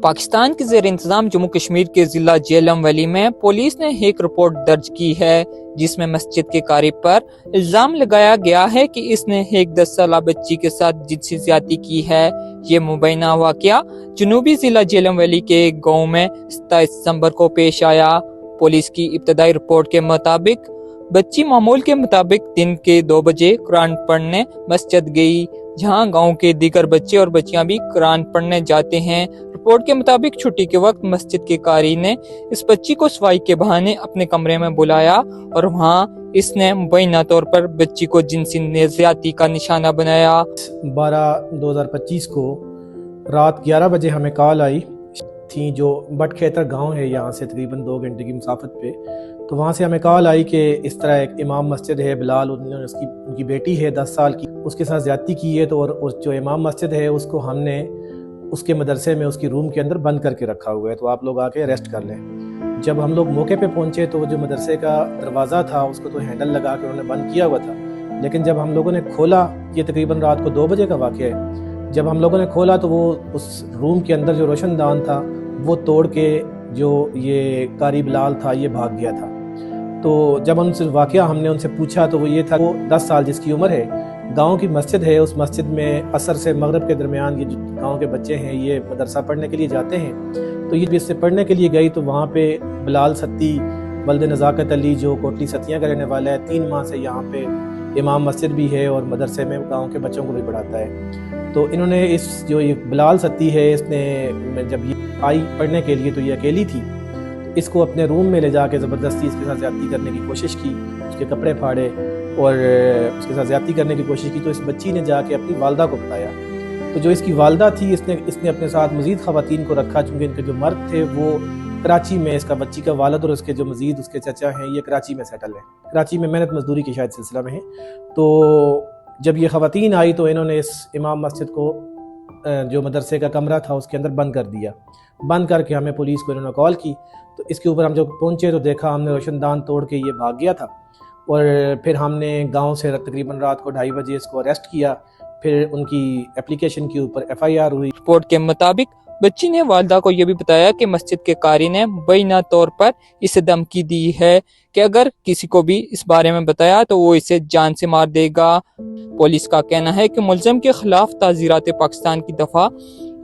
पाकिस्तान के ज़ेर इंतज़ाम जम्मू कश्मीर के ज़िला झेलम वैली में पुलिस ने एक रिपोर्ट दर्ज की है जिसमें मस्जिद के कारी पर इल्ज़ाम लगाया गया है कि इसने एक 10 साला बच्ची के साथ जिनसी ज़्यादती की है। ये मुबैना वाक़या जनूबी ज़िला झेलम वैली के एक गाँव में 27 दिसंबर को पेश आया। पुलिस की इब्तदाई रिपोर्ट के मुताबिक बच्ची मामूल के मुताबिक दिन के 2 बजे कुरान पढ़ने मस्जिद गई, जहां गांव के दीगर बच्चे और बच्चियां भी कुरान पढ़ने जाते हैं। रिपोर्ट के मुताबिक छुट्टी के वक्त मस्जिद के कारी ने इस बच्ची को सफाई के बहाने अपने कमरे में बुलाया और वहां इसने मुबैना तौर पर बच्ची को जिनसी ज़्यादती का निशाना बनाया। 12/2025 को रात 11 बजे हमें कॉल आई थी, जो बटखेतर गांव है यहाँ से तकरीबन 2 घंटे की मुसाफत पे। तो वहाँ से हमें कॉल आई कि इस तरह एक इमाम मस्जिद है बिलाल, उन्होंने उनकी बेटी है 10 साल की, उसके साथ ज़्यादती की है। तो और उस जो इमाम मस्जिद है उसको हमने उसके मदरसे में उसकी रूम के अंदर बंद करके रखा हुआ है, तो आप लोग आके अरेस्ट कर लें। जब हम लोग मौके पे पहुँचे तो जो मदरसे का दरवाज़ा था उसको तो हैंडल लगा के उन्होंने बंद किया हुआ था, लेकिन जब हम लोगों ने खोला, ये तकरीबन रात को 2 बजे का वाक़या है, जब हम लोगों ने खोला तो वो उस रूम के अंदर जो रोशनदान था वो तोड़ के जो ये कारी बिलाल था ये भाग गया था। तो जब उनसे वाक़या हमने उनसे पूछा तो वो ये था, वो 10 साल जिसकी उम्र है, गांव की मस्जिद है, उस मस्जिद में असर से मगरिब के दरमियान ये जो गांव के बच्चे हैं ये मदरसा पढ़ने के लिए जाते हैं। तो ये इससे पढ़ने के लिए गई तो वहाँ पे बिलाल सत्ती वल्द नज़ाकत अली जो कोटली सतियाँ का रहने वाला है, 3 माह से यहाँ पे इमाम मस्जिद भी है और मदरसे में गाँव के बच्चों को भी पढ़ाता है। तो इन्होंने इस जो ये बिलाल सत्ती है, इसने जब ये आई पढ़ने के लिए तो ये अकेली थी, इसको अपने रूम में ले जाके ज़बरदस्ती इसके साथ ज़्यादती करने की कोशिश की, उसके कपड़े फाड़े और उसके साथ ज़्यादती करने की कोशिश की। तो इस बच्ची ने जाके अपनी वालदा को बताया। तो जो इसकी वालदा थी इसने अपने साथ मज़ीद ख़वातीन को रखा, चूँकि इनके जो मर्द थे वो कराची में, इसका बच्ची का वालद और उसके जो मज़ीद उसके चचा हैं ये कराची में सेटल हैं, कराची में मेहनत मजदूरी के शायद सिलसिला में हैं। तो जब ये ख़वातीन आई तो इन्होंने इस इमाम मस्जिद को जो मदरसे का कमरा था उसके अंदर बंद कर दिया। बंद करके हमें पुलिस को इन्होंने कॉल की, तो इसके ऊपर हम जब पहुंचे तो देखा हमने रोशनदान तोड़ के ये भाग गया था। और फिर हमने गांव से तकरीबन रात को 2:30 बजे इसको अरेस्ट किया। फिर उनकी एप्लीकेशन के ऊपर FIR हुई। रिपोर्ट के मुताबिक बच्ची ने वालदा को यह भी बताया कि मस्जिद के कारी ने मुबैना तौर पर इसे धमकी दी है कि अगर किसी को भी इस बारे में बताया तो वो इसे जान से मार देगा। पुलिस का कहना है कि मुल्ज़िम के खिलाफ ताज़ीरात पाकिस्तान की दफ़ा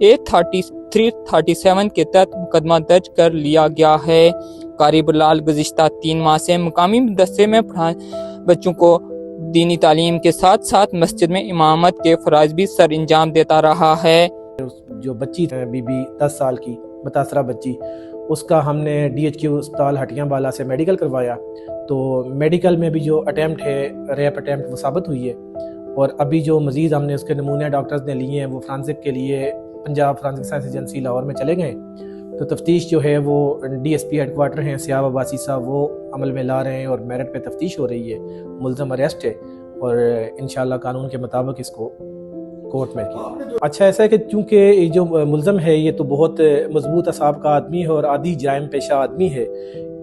833-37 के तहत मुकदमा दर्ज कर लिया गया है। कारी बिलाल गुज़िश्ता 3 माह से मुकामी मदरसे में बच्चों को दीनी तालीम के साथ साथ मस्जिद में इमामत के फ़राइज़ भी सर अंजाम देता रहा है। जो बच्ची है बीबी 10 साल की मुतासरा बच्ची, उसका हमने DHQ अस्पताल हटियां से मेडिकल करवाया। तो मेडिकल में भी जो अटैम्प्ट है, रेप अटैम्प्ट, वो साबित हुई है। और अभी जो मज़ीद हमने उसके नमूने डॉक्टर्स ने लिए हैं वो फ्रांसिक के लिए Punjab forensic science agency Lahore में चले गए। तो तफ्तीश जो है वो DSP हेडक्वार्टर हैं सियाब अब्बासी साहब, वो अमल में ला रहे हैं और मेरिट पे तफ्तीश हो रही है। मुल्ज़िम अरेस्ट है और इंशाल्लाह कानून के मुताबिक इसको कोर्ट में किया। अच्छा ऐसा है कि चूँकि जो मुल्ज़िम है ये तो बहुत मजबूत असाब का आदमी है और आदि जायम पेशा आदमी है,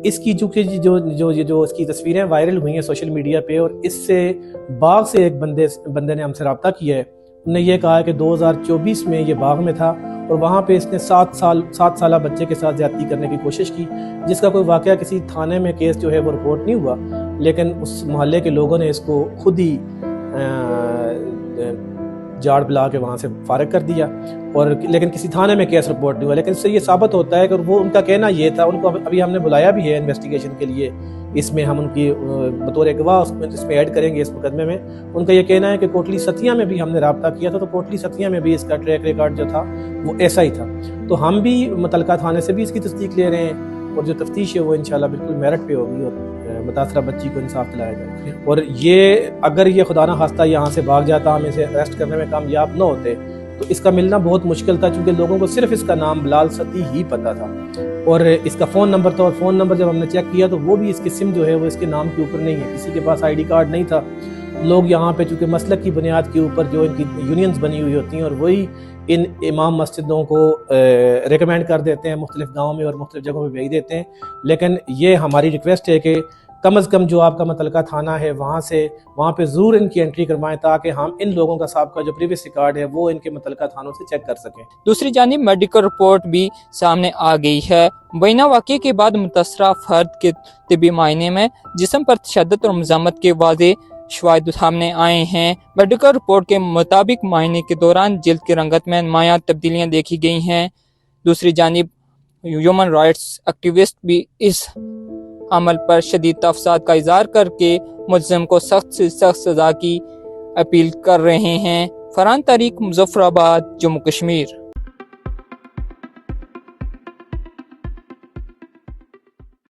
इसकी चूँकि जो इसकी तस्वीरें वायरल हुई हैं सोशल मीडिया पे, और इससे बाग से एक बंदे ने हमसे रब्ता किया है। उन्होंने ये कहा है कि 2024 में ये बाग में था और वहाँ पे इसने 7 साल बच्चे के साथ ज़्यादती करने की कोशिश की, जिसका कोई वाक़या किसी थाने में केस जो है वो रिपोर्ट नहीं हुआ, लेकिन उस मोहल्ले के लोगों ने इसको खुद ही जाड़ पिला के वहाँ से फारिग कर दिया, और लेकिन किसी थाने में केस रिपोर्ट नहीं हुआ। लेकिन इससे ये साबित होता है कि वो उनका कहना ये था, उनको अभी हमने बुलाया भी है इन्वेस्टिगेशन के लिए, इसमें हम उनकी बतौर गवाह इसमें ऐड करेंगे इस मुकदमे में। उनका ये कहना है कि कोटली सतिया में भी हमने रब्ता किया था, तो कोटली सतिया में भी इसका ट्रैक रिकॉर्ड जो था वो ऐसा ही था। तो हम भी मुतलका थाने से भी इसकी तस्दीक ले रहे हैं और जो तफ्तीश है वो इंशाल्लाह बिल्कुल मेरिट पे होगी और मुतासरा बच्ची को इंसाफ दिलाया जाएगा। और ये अगर ये खुदा ना खास्ता यहाँ से भाग जाता, हम इसे अरेस्ट करने में कामयाब न होते तो इसका मिलना बहुत मुश्किल था, क्योंकि लोगों को सिर्फ इसका नाम बिलाल सती ही पता था और इसका फ़ोन नंबर था। और फ़ोन नंबर जब हमने चेक किया तो वो भी इसकी सिम जो है वो इसके नाम के ऊपर नहीं है, किसी के पास ID कार्ड नहीं था। लोग यहाँ पे चूँकि मसलक की बुनियाद के ऊपर जो इनकी यूनियंस बनी हुई होती हैं और वही इन इमाम मस्जिदों को रिकमेंड कर देते हैं, मुख्तलिफ गाँव में और मुख्तलिफ जगहों पर भेज देते हैं। लेकिन ये हमारी रिक्वेस्ट है कि کم از کم جو آپ کا متعلقہ تھانہ ہے وہاں پہ ضرور ان کی انٹری کروائیں تاکہ ہم ان لوگوں کا سابقہ جو پریویس ریکارڈ ہے وہ ان کے متعلقہ تھانوں سے چیک کر سکیں۔ دوسری جانب میڈیکل رپورٹ بھی سامنے آ گئی ہے۔ مبینہ واقعے کے بعد متاثرہ فرد کے طبی معائنے میں جسم پر تشدد اور مزاحمت کے واضح شواہد سامنے آئے ہیں۔ میڈیکل رپورٹ کے مطابق معائنے کے دوران جلد کی رنگت میں نمایاں تبدیلیاں دیکھی گئی ہیں۔ دوسری جانب ہیومن رائٹس ایکٹیوسٹ بھی اس عمل پر شدید تفصیلات کا اظہار کر کے ملزم کو سخت سے سخت سزا کی اپیل کر رہے ہیں۔ فرحان طارق، مظفر آباد، جموں کشمیر۔